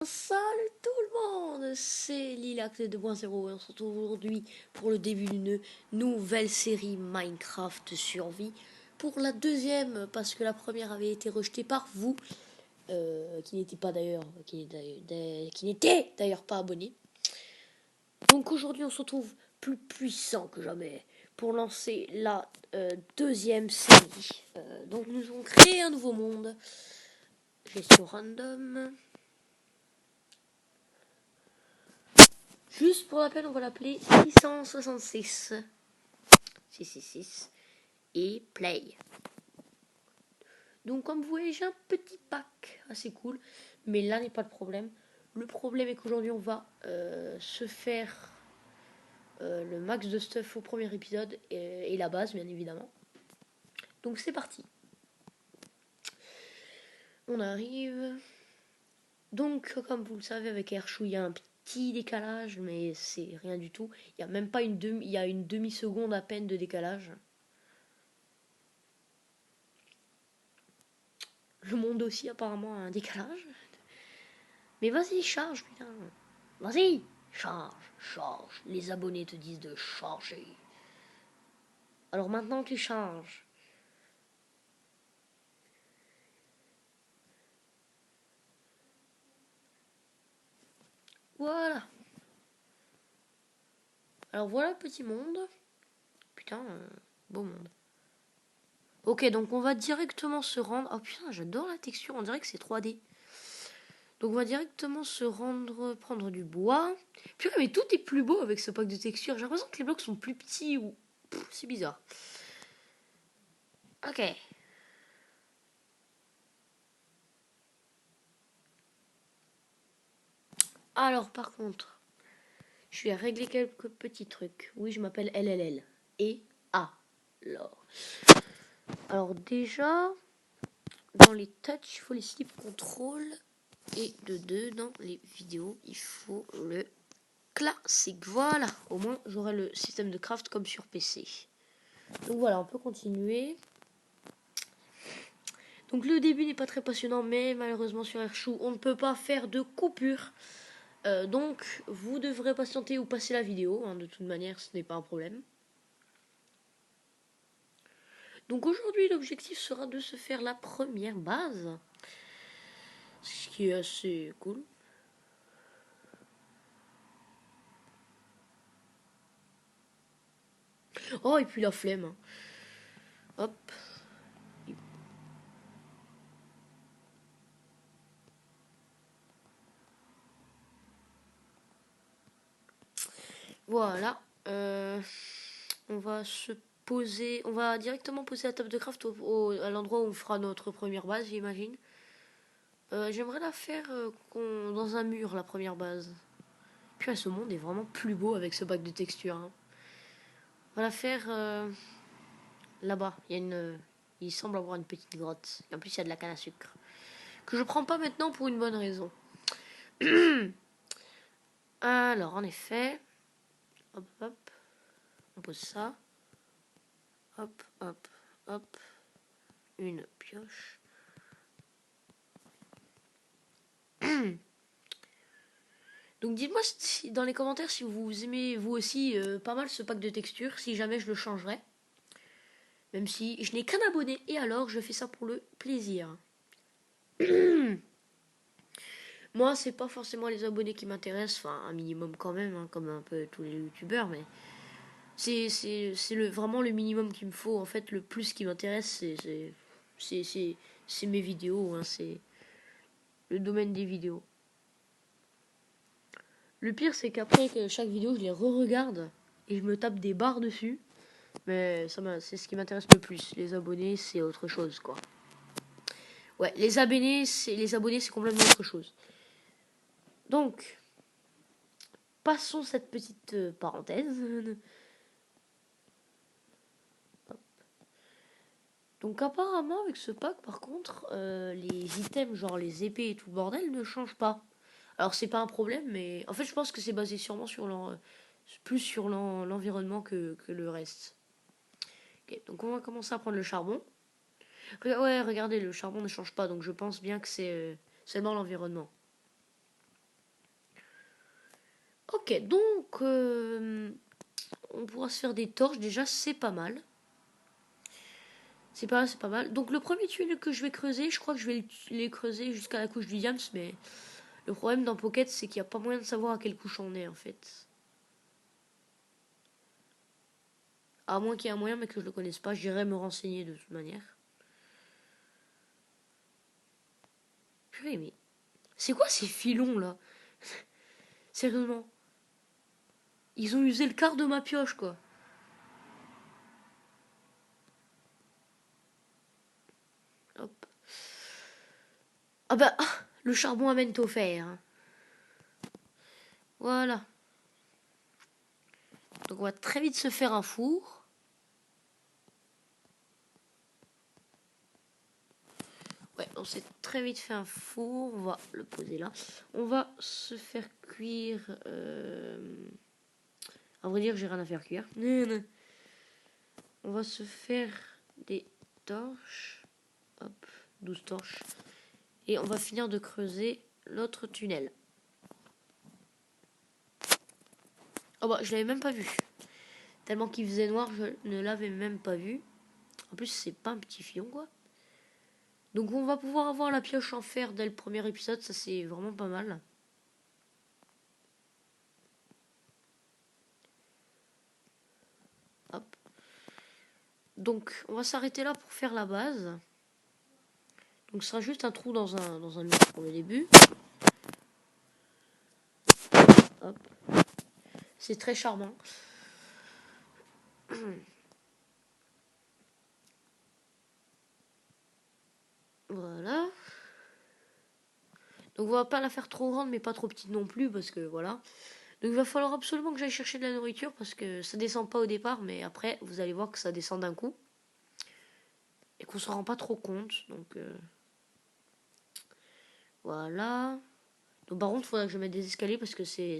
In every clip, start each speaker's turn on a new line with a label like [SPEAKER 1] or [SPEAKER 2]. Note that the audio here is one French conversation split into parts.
[SPEAKER 1] Salut tout le monde, c'est Lilac 2.0 et on se retrouve aujourd'hui pour le début d'une nouvelle série Minecraft Survie. Pour la deuxième, parce que la première avait été rejetée par vous, qui n'était pas d'ailleurs, qui n'était d'ailleurs pas abonné. Donc aujourd'hui on se retrouve plus puissant que jamais pour lancer la deuxième série. Donc nous avons créé un nouveau monde, gestion random. Juste pour la peine, on va l'appeler 666. 666 et play. Donc comme vous voyez, j'ai un petit pack assez cool, mais là n'est pas le problème. Le problème est qu'aujourd'hui on va se faire le max de stuff au premier épisode et la base bien évidemment. Donc c'est parti. On arrive. Donc comme vous le savez, avec Airchou il y a un petit décalage, mais c'est rien du tout. Il y a même pas il y a une demi-seconde à peine de décalage. Le monde aussi apparemment a un décalage. Mais vas-y, charge, putain. Vas-y, charge. Les abonnés te disent de charger. Alors maintenant tu charges. Voilà. Alors voilà le petit monde. Putain, beau monde. Ok, donc on va directement se rendre... Oh putain, j'adore la texture, on dirait que c'est 3D. Donc on va directement se rendre, prendre du bois. Putain, mais tout est plus beau avec ce pack de textures. J'ai l'impression que les blocs sont plus petits ou... c'est bizarre. Ok. Alors par contre, je vais régler quelques petits trucs. Oui, je m'appelle LLL. Et alors déjà, dans les touches, il faut les slip control. Et de deux, dans les vidéos, il faut le classique. Voilà, au moins j'aurai le système de craft comme sur PC. Donc voilà, on peut continuer. Donc le début n'est pas très passionnant, mais malheureusement sur Airchou, on ne peut pas faire de coupure. Donc vous devrez patienter ou passer la vidéo. Hein, de toute manière, ce n'est pas un problème. Donc aujourd'hui, l'objectif sera de se faire la première base. Ce qui est assez cool. Oh, et puis la flemme. Hein. Hop. Voilà. On va se poser. On va directement poser la table de craft à l'endroit où on fera notre première base, j'imagine. J'aimerais la faire dans un mur, la première base. Puis ce monde est vraiment plus beau avec ce bac de texture. Hein. On va la faire là-bas. Il semble avoir une petite grotte. Et en plus, il y a de la canne à sucre. Que je prends pas maintenant pour une bonne raison. Alors, en effet. Hop, hop. On pose ça. Hop, hop, hop. Une pioche. Donc dites-moi dans les commentaires si vous aimez vous aussi pas mal ce pack de textures, si jamais je le changerai. Même si je n'ai qu'un abonné et alors je fais ça pour le plaisir. Moi c'est pas forcément les abonnés qui m'intéressent, enfin un minimum quand même, hein, comme un peu tous les youtubeurs, mais c'est vraiment le minimum qu'il me faut. En fait le plus qui m'intéresse c'est mes vidéos, hein, c'est le domaine des vidéos. Le pire, c'est qu'après chaque vidéo, je les re-regarde et je me tape des barres dessus. Mais c'est ce qui m'intéresse le plus. Les abonnés, c'est autre chose, quoi. Ouais, les abonnés, c'est complètement autre chose. Donc, passons cette petite parenthèse. Donc, apparemment, avec ce pack, par contre, les items, genre les épées et tout le bordel, ne changent pas. Alors, c'est pas un problème, mais en fait, je pense que c'est basé sûrement plus sur l'environnement que le reste. Ok, donc on va commencer à prendre le charbon. Ouais, regardez, le charbon ne change pas, donc je pense bien que c'est seulement l'environnement. Ok, donc on pourra se faire des torches. Déjà, c'est pas mal. C'est pas mal. Donc le premier tunnel que je vais creuser, je crois que je vais les creuser jusqu'à la couche du diams, mais le problème dans Pocket, c'est qu'il n'y a pas moyen de savoir à quelle couche on est en fait. À moins qu'il y ait un moyen, mais que je le connaisse pas, j'irai me renseigner de toute manière. Purée, mais c'est quoi ces filons là? Sérieusement. Ils ont usé le quart de ma pioche quoi. Hop. Ah bah, le charbon amène au fer. Voilà. Donc on va très vite se faire un four. Ouais, on s'est très vite fait un four. On va le poser là. On va se faire cuire. À vrai dire, j'ai rien à faire cuire. On va se faire des torches. Hop, 12 torches. Et on va finir de creuser l'autre tunnel. Oh bah, je l'avais même pas vu. Tellement qu'il faisait noir, je ne l'avais même pas vu. En plus, c'est pas un petit filon, quoi. Donc on va pouvoir avoir la pioche en fer dès le premier épisode. Ça, c'est vraiment pas mal. Hop. Donc, on va s'arrêter là pour faire la base. Donc, ce sera juste un trou dans un mur pour le début. Hop. C'est très charmant. Voilà. Donc, on va pas la faire trop grande, mais pas trop petite non plus, parce que voilà. Donc, il va falloir absolument que j'aille chercher de la nourriture, parce que ça descend pas au départ, mais après, vous allez voir que ça descend d'un coup. Et qu'on s'en rend pas trop compte. Donc, voilà. Donc, par contre, il faudra que je mette des escaliers, parce que c'est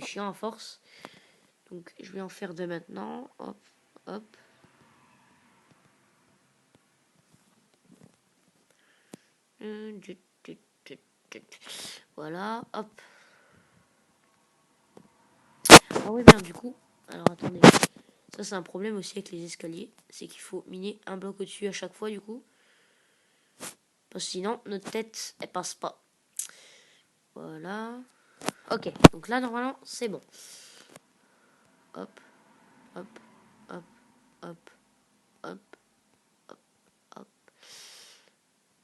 [SPEAKER 1] chiant à force. Donc, je vais en faire deux maintenant. Hop, hop. Voilà, hop. Ah ouais, merde, du coup. Alors, attendez. Ça, c'est un problème aussi avec les escaliers. C'est qu'il faut miner un bloc au-dessus à chaque fois, du coup. Parce que sinon, notre tête, elle passe pas. Voilà. Ok, donc là, normalement, c'est bon. Hop, hop, hop, hop, hop, hop, hop.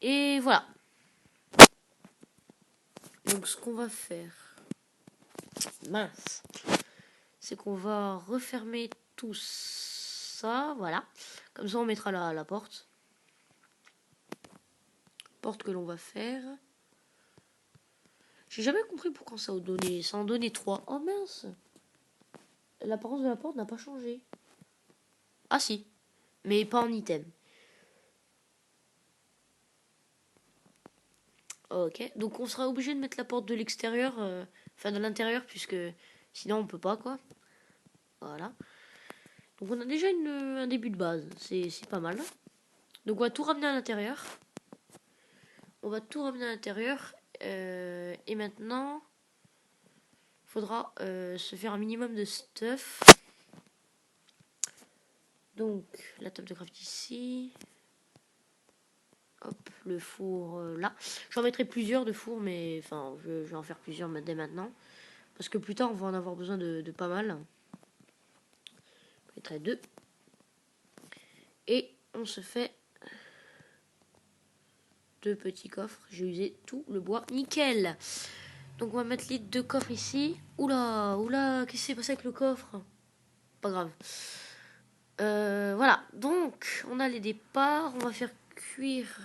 [SPEAKER 1] Et voilà. Donc, ce qu'on va faire... Mince. C'est qu'on va refermer tout ça, voilà. Comme ça, on mettra la porte. Porte que l'on va faire. J'ai jamais compris pourquoi ça en donnait 3. Oh mince. L'apparence de la porte n'a pas changé. Ah si, mais pas en item. Ok, donc on sera obligé de mettre la porte de l'extérieur, enfin de l'intérieur, puisque sinon on peut pas quoi. Voilà. Donc on a déjà un début de base, c'est pas mal. Donc on va tout ramener à l'intérieur. On va tout ramener à l'intérieur. Et maintenant, il faudra se faire un minimum de stuff. Donc la table de craft ici. Hop, le four là. J'en mettrai plusieurs de fours, mais enfin, je vais en faire plusieurs dès maintenant. Parce que plus tard, on va en avoir besoin de pas mal. Je mettrai 2. Et on se fait 2 petits coffres. J'ai usé tout le bois. Nickel. Donc on va mettre les 2 coffres ici. Oula, oula, qu'est-ce qui s'est passé avec le coffre? Pas grave. Voilà, donc on a les départs. On va faire cuire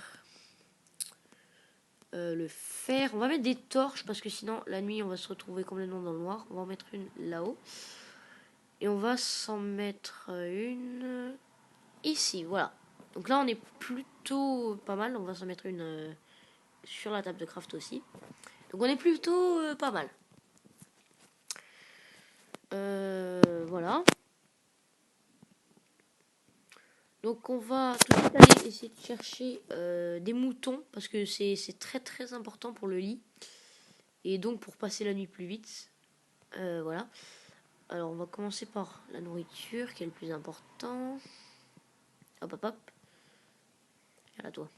[SPEAKER 1] le fer. On va mettre des torches parce que sinon la nuit on va se retrouver complètement dans le noir. On va en mettre une là-haut. Et on va s'en mettre une ici, voilà. Donc là on est plutôt pas mal. On va s'en mettre une sur la table de craft aussi. Donc on est plutôt pas mal. Voilà. Donc on va tout de suite aller essayer de chercher des moutons parce que c'est très très important pour le lit et donc pour passer la nuit plus vite. Voilà. Alors, on va commencer par la nourriture, qui est le plus important. Hop, hop, hop. Regarde à toi.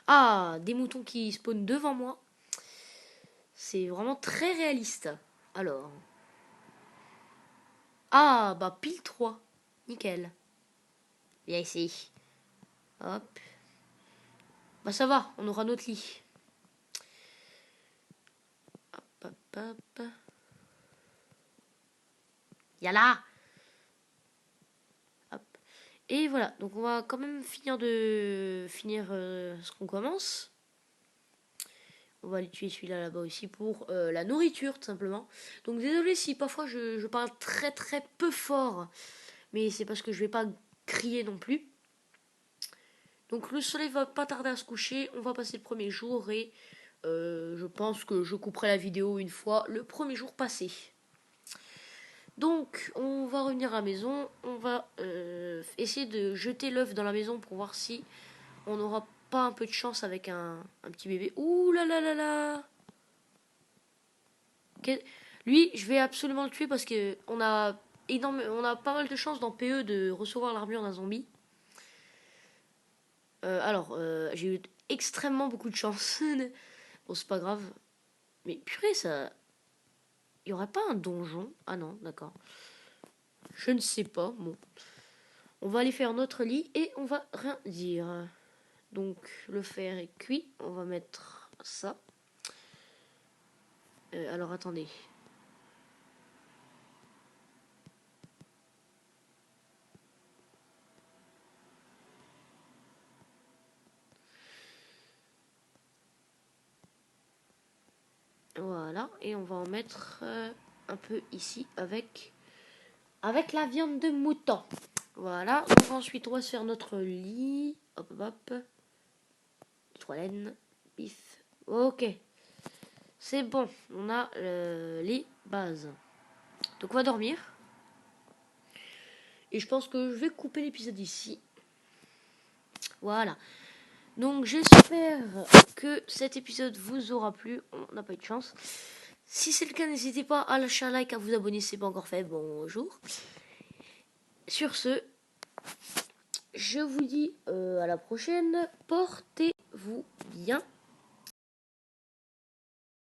[SPEAKER 1] Ah, des moutons qui spawnent devant moi. C'est vraiment très réaliste. Alors. Ah, bah pile 3. Nickel. Viens ici. Hop. Bah ça va, on aura notre lit. Hop, hop, hop. Y'a Hop. Et voilà, donc on va quand même finir ce qu'on commence. On va aller tuer celui-là là-bas aussi pour la nourriture, tout simplement. Donc désolé si parfois je parle très très peu fort. Mais c'est parce que je vais pas crier non plus. Donc le soleil va pas tarder à se coucher. On va passer le premier jour et je pense que je couperai la vidéo une fois le premier jour passé. Donc on va revenir à la maison. On va essayer de jeter l'œuf dans la maison pour voir si on n'aura pas un peu de chance avec un petit bébé. Ouh là là là là. Lui, je vais absolument le tuer parce que on a pas mal de chances dans PE de recevoir l'armure d'un zombie. J'ai eu extrêmement beaucoup de chance. Bon, c'est pas grave. Mais purée, ça. Il y aurait pas un donjon? Ah non, d'accord. Je ne sais pas. Bon. On va aller faire notre lit et on va rien dire. Donc, le fer est cuit. On va mettre ça. Alors, attendez. Voilà. Et on va en mettre un peu ici avec la viande de mouton. Voilà. Donc, ensuite, on va se faire notre lit. Hop, hop, hop. Toilette. Bif. Ok. C'est bon. On a les bases. Donc, on va dormir. Et je pense que je vais couper l'épisode ici. Voilà. Donc j'espère que cet épisode vous aura plu. On n'a pas eu de chance. Si c'est le cas, n'hésitez pas à lâcher un like, à vous abonner si ce n'est pas encore fait. Bonjour. Sur ce, je vous dis à la prochaine. Portez-vous bien.